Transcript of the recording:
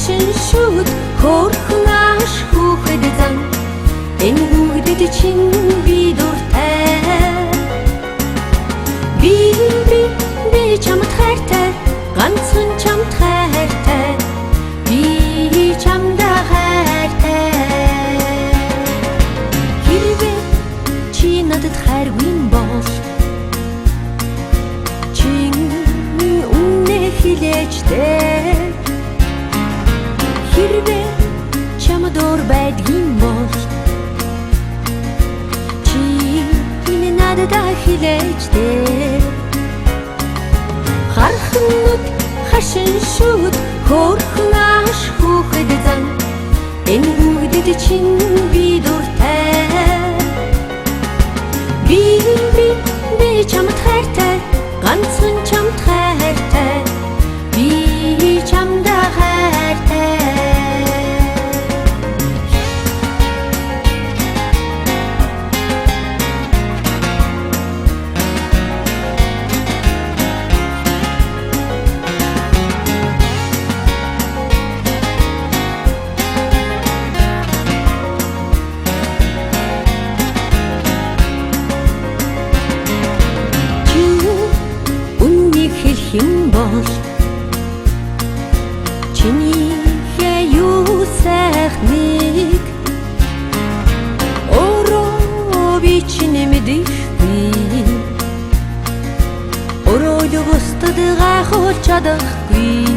харшин шүүд хөөрхөн хүүхэд зан энэ бүгдэд чинь би дуртай би чамд хайртай ганцхан чамд хайртай би чамда хайртай хэрвээ чи надад хайргүй бол хилээчтэй хэрвээ чамд ор байдгийн бол чи энэ надад хилээчтэй харахнууд хашин шүүд хөөрхөн хүүхэд зан энэ бүгдэд чинь би дуртай би чамд хайртай ганцхан чамд хайртай би чамда хайртай хэлэх бол чинийхээ юу сайхныг өөрөө би чинь мэдээгүй өөрөө бусдад гайхуулж чадахгүй